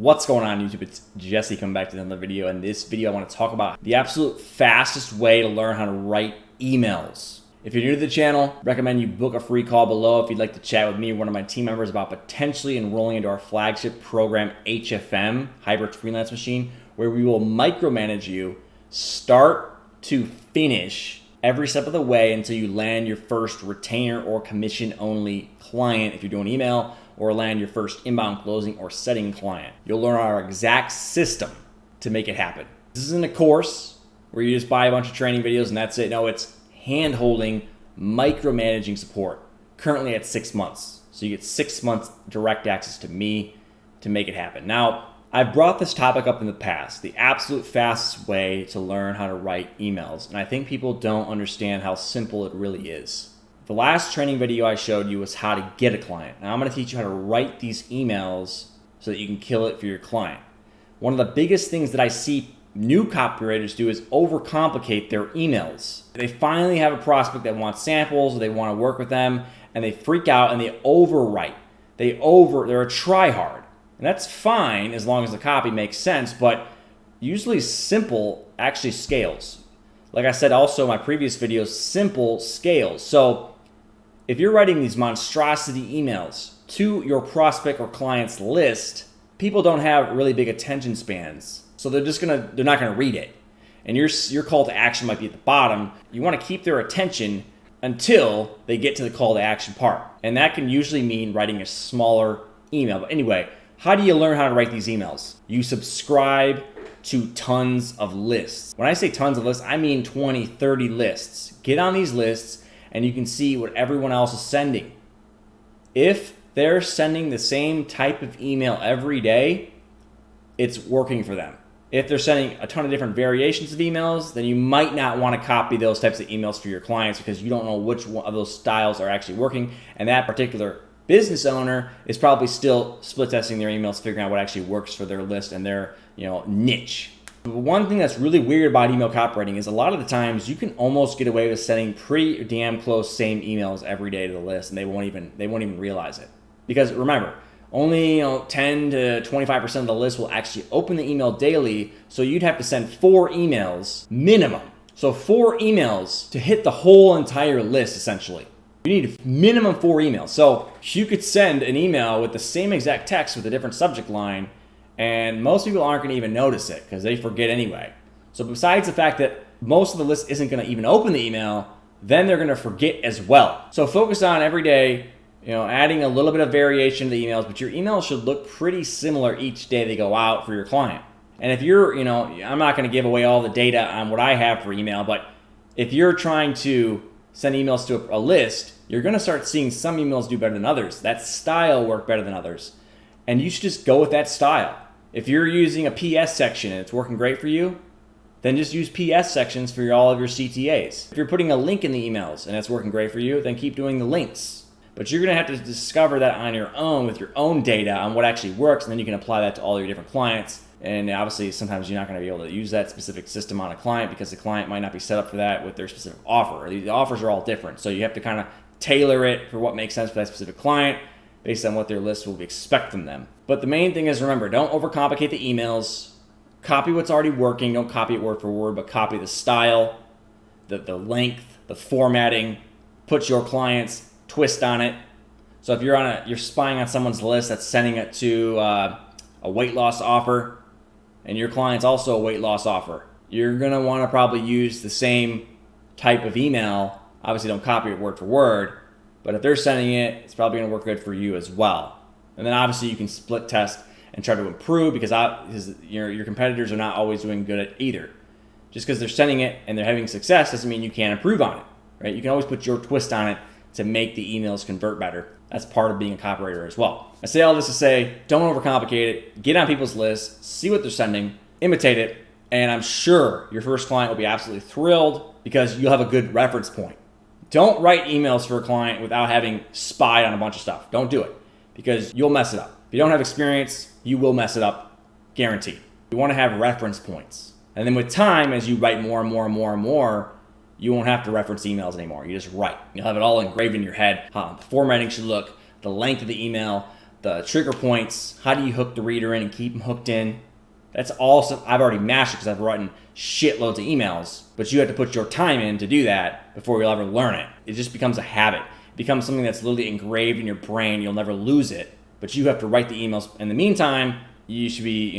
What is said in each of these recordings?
What's going on YouTube? It's Jesse coming back to another video. In this video, I want to talk about the absolute fastest way to learn how to write emails. If you're new to the channel, recommend you book a free call below if you'd like to chat with me or one of my team members about potentially enrolling into our flagship program, HFM, Hybrid Freelance Machine, where we will micromanage you start to finish every step of the way until you land your first retainer or commission-only client if you're doing email, or land your first inbound closing or setting client. You'll learn our exact system to make it happen. This isn't a course where you just buy a bunch of training videos and that's it. No, it's hand-holding, micromanaging support, currently at 6 months. So you get 6 months direct access to me to make it happen. Now, I've brought this topic up in the past, the absolute fastest way to learn how to write emails. And I think people don't understand how simple it really is. The last training video I showed you was how to get a client. Now I'm going to teach you how to write these emails so that you can kill it for your client. One of the biggest things that I see new copywriters do is overcomplicate their emails. They finally have a prospect that wants samples, or they want to work with them, and they freak out and they overwrite. They're a tryhard. And that's fine as long as the copy makes sense, but usually simple actually scales. Like I said also in my previous videos, simple scales. So if you're writing these monstrosity emails to your prospect or client's list, people don't have really big attention spans. So they're not gonna read it. And your call to action might be at the bottom. You wanna keep their attention until they get to the call to action part. And that can usually mean writing a smaller email. But anyway, how do you learn how to write these emails? You subscribe to tons of lists. When I say tons of lists, I mean 20, 30 lists. Get on these lists and you can see what everyone else is sending. If they're sending the same type of email every day, it's working for them. If they're sending a ton of different variations of emails, then you might not want to copy those types of emails for your clients because you don't know which one of those styles are actually working, and that particular business owner is probably still split testing their emails, figuring out what actually works for their list and their niche. But one thing that's really weird about email copywriting is a lot of the times you can almost get away with sending pretty damn close same emails every day to the list, and they won't even realize it. Because remember, only 10 to 25% of the list will actually open the email daily, so you'd have to send 4 emails minimum. So 4 emails to hit the whole entire list essentially. You need minimum 4 emails. So you could send an email with the same exact text with a different subject line, and most people aren't going to even notice it because they forget anyway. So besides the fact that most of the list isn't going to even open the email, then they're going to forget as well. So focus on every day, adding a little bit of variation to the emails, but your emails should look pretty similar each day they go out for your client. And if you're, I'm not going to give away all the data on what I have for email, but if you're trying to send emails to a list, you're going to start seeing some emails do better than others. That style work better than others. And you should just go with that style. If you're using a PS section and it's working great for you, then just use PS sections for all of your CTAs. If you're putting a link in the emails and it's working great for you, then keep doing the links. But you're going to have to discover that on your own with your own data on what actually works, and then you can apply that to all your different clients. And obviously, sometimes you're not going to be able to use that specific system on a client because the client might not be set up for that with their specific offer. The offers are all different. So you have to kind of tailor it for what makes sense for that specific client based on what their list will expect from them. But the main thing is, remember, don't overcomplicate the emails. Copy what's already working. Don't copy it word for word, but copy the style, the length, the formatting. Put your client's twist on it. So if you're spying on someone's list that's sending it to a weight loss offer, and your client's also a weight loss offer, you're gonna want to probably use the same type of email. Obviously, don't copy it word for word, but if they're sending it, it's probably gonna work good for you as well. And then obviously you can split test and try to improve because your competitors are not always doing good at either. Just because they're sending it and they're having success doesn't mean you can't improve on it, right? You can always put your twist on it to make the emails convert better. That's part of being a copywriter as well. I say all this to say, don't overcomplicate it. Get on people's lists, see what they're sending, imitate it, and I'm sure your first client will be absolutely thrilled because you'll have a good reference point. Don't write emails for a client without having spied on a bunch of stuff. Don't do it because you'll mess it up. If you don't have experience, you will mess it up, guaranteed. You want to have reference points. And then with time, as you write more and more and more and more, you won't have to reference emails anymore. You just write. You'll have it all engraved in your head, how the formatting should look, the length of the email, the trigger points, how do you hook the reader in and keep them hooked in. That's all stuff I've already mastered because I've written shitloads of emails, but you have to put your time in to do that before you'll ever learn it. It just becomes a habit. It becomes something that's literally engraved in your brain. You'll never lose it, but you have to write the emails. In the meantime, you should be,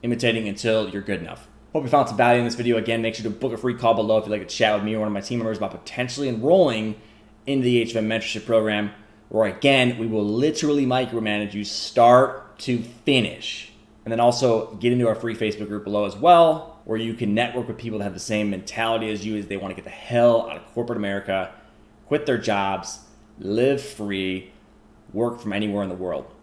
imitating until you're good enough. Hope you found some value in this video. Again, make sure to book a free call below if you'd like to chat with me or one of my team members about potentially enrolling into the HFM mentorship program, where again, we will literally micromanage you start to finish. And then also get into our free Facebook group below as well, where you can network with people that have the same mentality as you, as they want to get the hell out of corporate America, quit their jobs, live free, work from anywhere in the world.